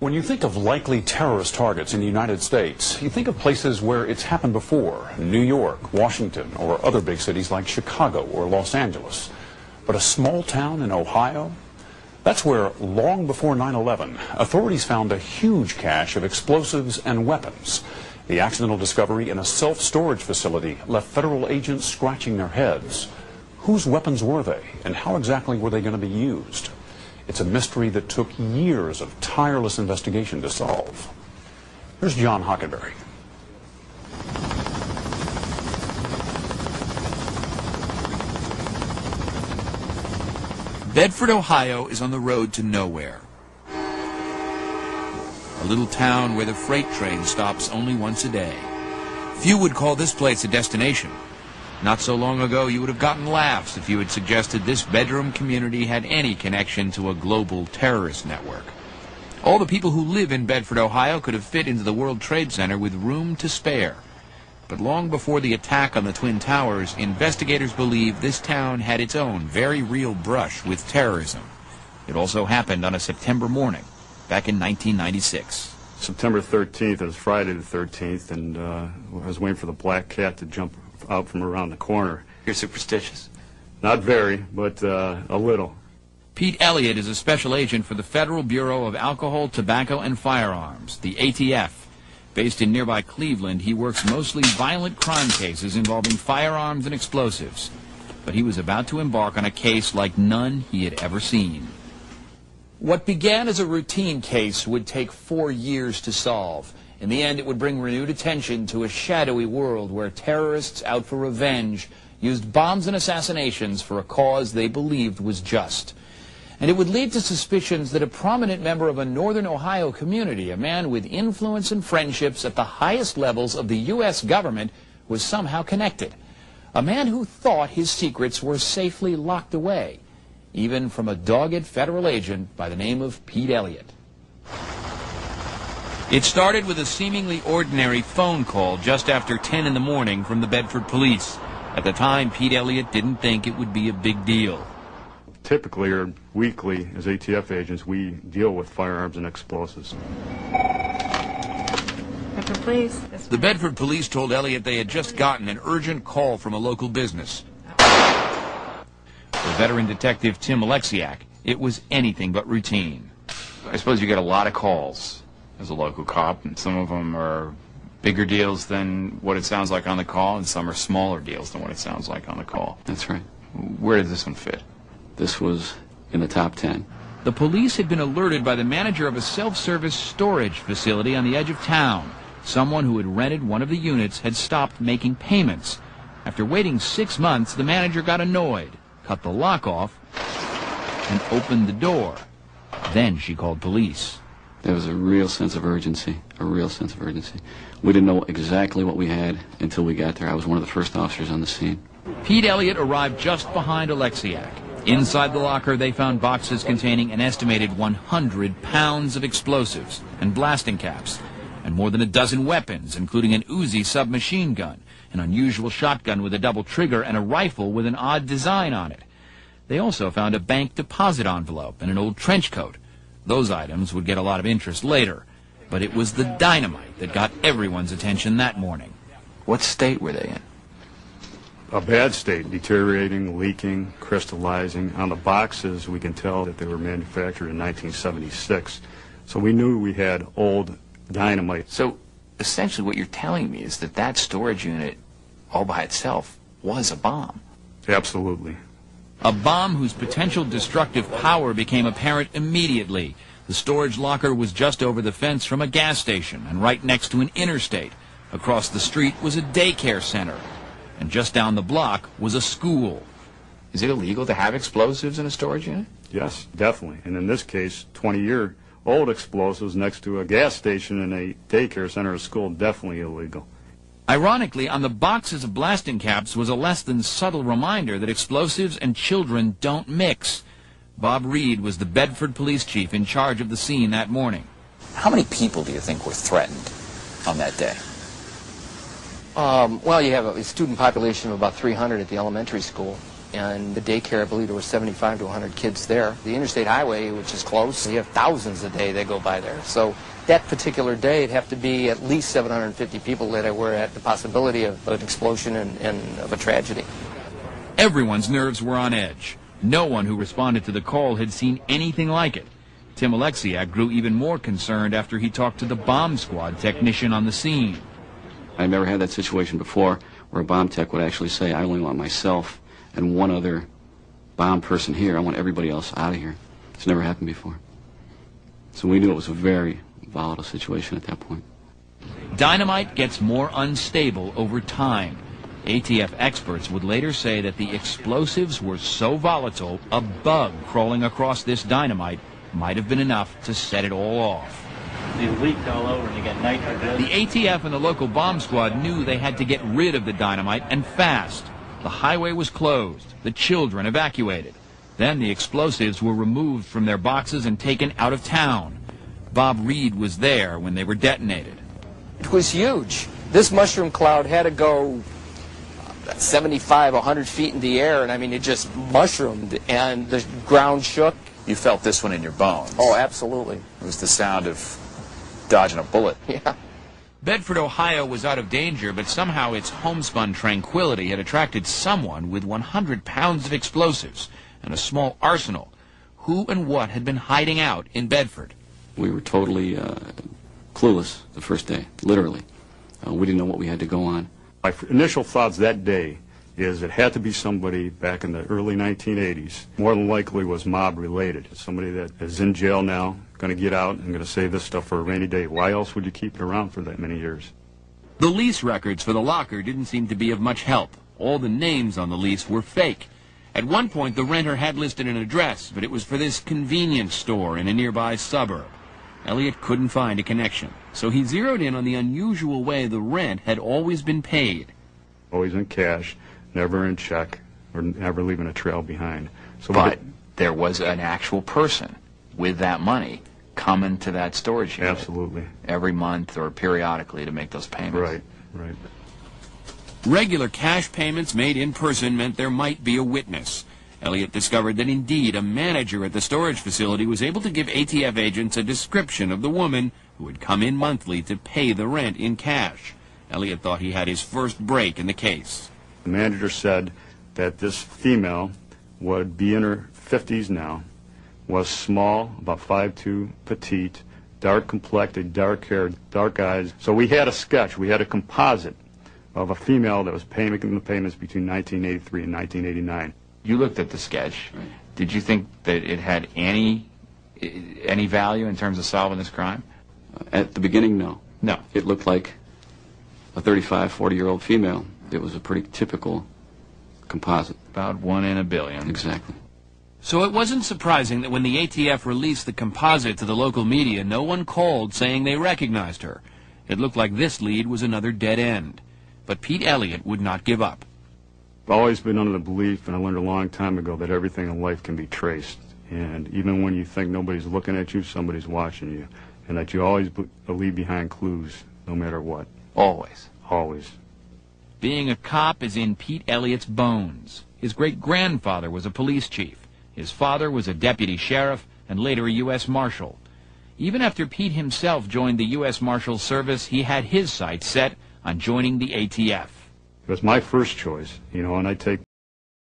When you think of likely terrorist targets in the United States, you think of places where it's happened before, New York, Washington, or other big cities like Chicago or Los Angeles. But a small town in Ohio? That's where, long before 9/11, authorities found a huge cache of explosives and weapons. The accidental discovery in a self-storage facility left federal agents scratching their heads. Whose weapons were they, and how exactly were they going to be used? It's a mystery that took years of tireless investigation to solve. Here's John Hockenberry. Bedford, Ohio is on the road to nowhere. A little town where the freight train stops only once a day. Few would call this place a destination. Not so long ago, you would have gotten laughs if you had suggested this bedroom community had any connection to a global terrorist network. All the people who live in Bedford, Ohio could have fit into the World Trade Center with room to spare. But long before the attack on the Twin Towers, investigators believe this town had its own very real brush with terrorism. It also happened on a September morning, back in 1996. September 13th, it was Friday the 13th, and I was waiting for the black cat to jump out from around the corner. You're superstitious? Not very, but a little. Pete Elliott is a special agent for the Federal Bureau of Alcohol, Tobacco, and Firearms, the ATF. Based in nearby Cleveland, he works mostly violent crime cases involving firearms and explosives. But he was about to embark on a case like none he had ever seen. What began as a routine case would take 4 years to solve. In the end, it would bring renewed attention to a shadowy world where terrorists out for revenge used bombs and assassinations for a cause they believed was just. And it would lead to suspicions that a prominent member of a northern Ohio community, a man with influence and friendships at the highest levels of the U.S. government, was somehow connected. A man who thought his secrets were safely locked away, even from a dogged federal agent by the name of Pete Elliott. It started with a seemingly ordinary phone call just after 10 in the morning from the Bedford police. At the time, Pete Elliott didn't think it would be a big deal. Typically, or weekly, as ATF agents, we deal with firearms and explosives. Bedford Police. The Bedford police told Elliott they had just gotten an urgent call from a local business. For veteran detective Tim Alexiak, it was anything but routine. I suppose you get a lot of calls as a local cop, and some of them are bigger deals than what it sounds like on the call, and some are smaller deals than what it sounds like on the call. That's right. Where did this one fit? This was in the top 10. The police had been alerted by the manager of a self-service storage facility on the edge of town. Someone who had rented one of the units had stopped making payments. After waiting 6 months, the manager got annoyed, cut the lock off, and opened the door. Then she called police. There was a real sense of urgency, a real sense of urgency. We didn't know exactly what we had until we got there. I was one of the first officers on the scene. Pete Elliott arrived just behind Alexiak. Inside the locker, they found boxes containing an estimated 100 pounds of explosives and blasting caps, and more than a dozen weapons, including an Uzi submachine gun, an unusual shotgun with a double trigger, and a rifle with an odd design on it. They also found a bank deposit envelope and an old trench coat. Those items would get a lot of interest later, but it was the dynamite that got everyone's attention that morning. What state were they in? A bad state, deteriorating, leaking, crystallizing. On the boxes, we can tell that they were manufactured in 1976. So we knew we had old dynamite. So essentially what you're telling me is that that storage unit, all by itself, was a bomb. Absolutely. A bomb whose potential destructive power became apparent immediately. The storage locker was just over the fence from a gas station and right next to an interstate. Across the street was a daycare center. And just down the block was a school. Is it illegal to have explosives in a storage unit? Yes, definitely. And in this case, 20-year-old explosives next to a gas station and a daycare center or school, definitely illegal. Ironically, on the boxes of blasting caps was a less than subtle reminder that explosives and children don't mix. Bob Reed was the Bedford police chief in charge of the scene that morning. How many people do you think were threatened on that day? Well, you have a student population of about 300 at the elementary school. And the daycare, I believe there were 75 to 100 kids there. The interstate highway, which is close, you have thousands a day that go by there. So that particular day, it'd have to be at least 750 people that were at the possibility of an explosion and of a tragedy. Everyone's nerves were on edge. No one who responded to the call had seen anything like it. Tim Alexiak grew even more concerned after he talked to the bomb squad technician on the scene. I've never had that situation before where a bomb tech would actually say, I only want myself and one other bomb person here. I want everybody else out of here. It's never happened before. So we knew it was a very volatile situation at that point. Dynamite gets more unstable over time. ATF experts would later say that the explosives were so volatile, a bug crawling across this dynamite might have been enough to set it all off. They leaked all over and you got nitrogen. The ATF and the local bomb squad knew they had to get rid of the dynamite, and fast. The highway was closed, the children evacuated. Then the explosives were removed from their boxes and taken out of town. Bob Reed was there when they were detonated. It was huge. This mushroom cloud had to go 75, 100 feet in the air, and I mean, it just mushroomed, and the ground shook. You felt this one in your bones. Oh, absolutely. It was the sound of dodging a bullet. Yeah. Bedford, Ohio was out of danger, but somehow its homespun tranquility had attracted someone with 100 pounds of explosives and a small arsenal. Who and what had been hiding out in Bedford? We were totally clueless the first day, literally. We didn't know what we had to go on. My initial thoughts that day is it had to be somebody back in the early 1980s. More than likely was mob related. Somebody that is in jail now, going to get out and going to save this stuff for a rainy day. Why else would you keep it around for that many years? The lease records for the locker didn't seem to be of much help. All the names on the lease were fake. At one point, the renter had listed an address, but it was for this convenience store in a nearby suburb. Elliot couldn't find a connection, so he zeroed in on the unusual way the rent had always been paid. Always in cash, never in check, or never leaving a trail behind. So But there was an actual person with that money coming to that storage unit. Absolutely. Every month or periodically to make those payments. Right, right. Regular cash payments made in person meant there might be a witness. Elliot discovered that indeed a manager at the storage facility was able to give ATF agents a description of the woman who would come in monthly to pay the rent in cash. Elliot thought he had his first break in the case. The manager said that this female would be in her 50s now, was small, about 5'2", petite, dark complected, dark hair, dark eyes. So we had a sketch, we had a composite of a female that was making the payments between 1983 and 1989. You looked at the sketch. Right. Did you think that it had any value in terms of solving this crime? At the beginning, no. No. It looked like a 35, 40-year-old female. It was a pretty typical composite. About 1 in a billion. Exactly. So it wasn't surprising that when the ATF released the composite to the local media, no one called saying they recognized her. It looked like this lead was another dead end. But Pete Elliott would not give up. I've always been under the belief, and I learned a long time ago, that everything in life can be traced. And even when you think nobody's looking at you, somebody's watching you. And that you always leave behind clues, no matter what. Always. Always. Being a cop is in Pete Elliott's bones. His great-grandfather was a police chief. His father was a deputy sheriff and later a U.S. Marshal. Even after Pete himself joined the U.S. Marshal Service, he had his sights set on joining the ATF. It was my first choice, you know, and I take